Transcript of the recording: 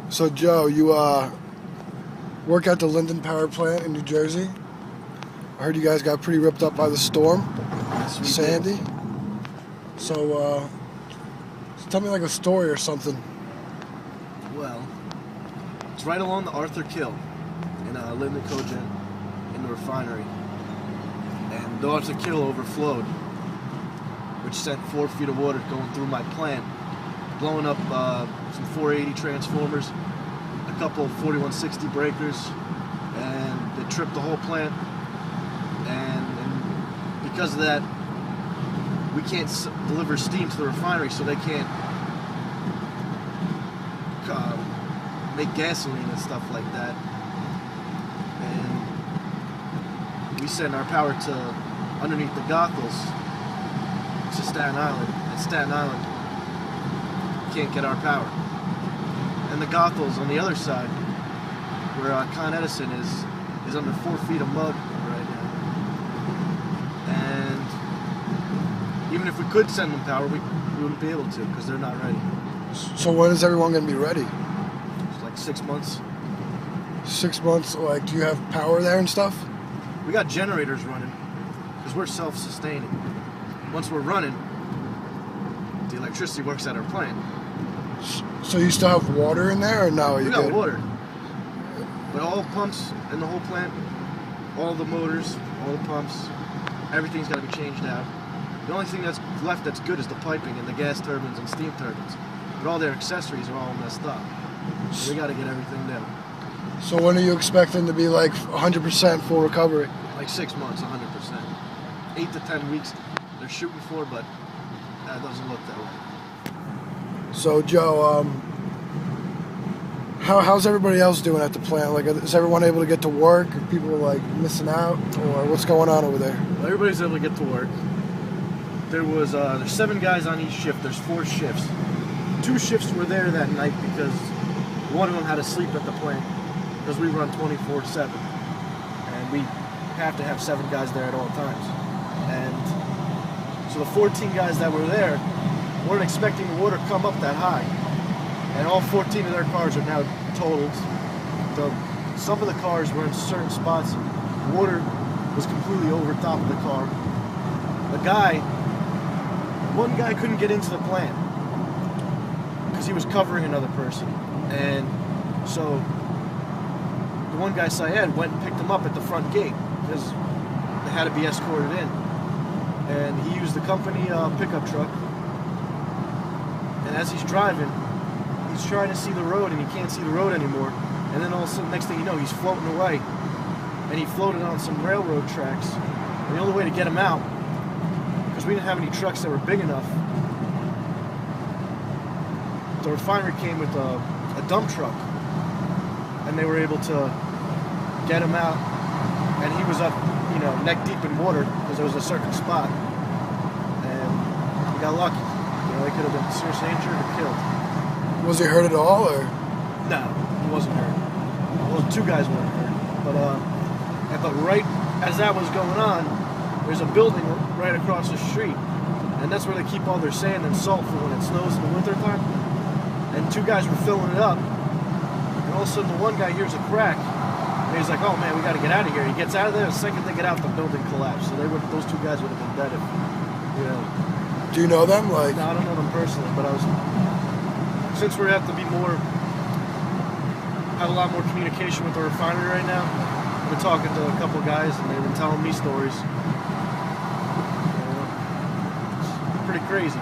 So Joe, you work at the Linden Power Plant in New Jersey. I heard you guys got pretty ripped up by the storm, Yes, we Sandy. did. So tell me like a story or something. Well, it's right along the Arthur Kill in Linden Cogen in the refinery. And the Arthur Kill overflowed, which sent 4 feet of water going through my plant, blowing up some 480 transformers, a couple of 4160 breakers, and it tripped the whole plant. And because of that, we can't deliver steam to the refinery, so they can't make gasoline and stuff like that. And we send our power to underneath the Goethals to Staten Island. At Staten Island, can't get our power. And the Goethals on the other side, where Con Edison is under 4 feet of mud right now. And even if we could send them power, we wouldn't be able to because they're not ready. So when is everyone going to be ready? It's like 6 months. 6 months? Like, do you have power there and stuff? We got generators running because we're self-sustaining. Once we're running, the electricity works at our plant. So you still have water in there, or no? We got water, but all pumps in the whole plant, all the motors, all the pumps, everything's got to be changed out. The only thing that's left that's good is the piping and the gas turbines and steam turbines. But all their accessories are all messed up. So we got to get everything down. So when are you expecting to be like 100% full recovery? Like 6 months, 100%. 8 to 10 weeks they're shooting for, but that doesn't look that way. So Joe, how's everybody else doing at the plant? Like, is everyone able to get to work? Are people like missing out, or what's going on over there? Well, everybody's able to get to work. There's 7 guys on each shift. There's 4 shifts. 2 shifts were there that night because one of them had to sleep at the plant because we run 24/7, and we have to have 7 guys there at all times. And so the 14 guys that were there weren't expecting the water to come up that high, and all 14 of their cars are now totaled. Some of the cars were in certain spots. Water was completely over top of the car. One guy couldn't get into the plant because he was covering another person, and so the one guy, Syed, went and picked him up at the front gate because they had to be escorted in, and he used the company pickup truck. And as he's driving, he's trying to see the road, and he can't see the road anymore. And then all of a sudden, next thing you know, he's floating away, and he floated on some railroad tracks. And the only way to get him out, because we didn't have any trucks that were big enough, the refinery came with a dump truck, and they were able to get him out. And he was up, neck deep in water because there was a certain spot, and he got lucky. They could have been seriously injured or killed. Was he hurt at all, or? No, he wasn't hurt. Well, 2 guys weren't hurt, but right as that was going on, there's a building right across the street, and that's where they keep all their sand and salt for when it snows in the wintertime. And 2 guys were filling it up, and all of a sudden the one guy hears a crack, and he's like, "Oh man, we got to get out of here." He gets out of there. The second they get out, the building collapsed. So those 2 guys would have been dead if, Do you know them? Like, no, I don't know them personally, but since we have to have a lot more communication with the refinery right now, I've been talking to a couple guys, and they've been telling me stories. It's pretty crazy.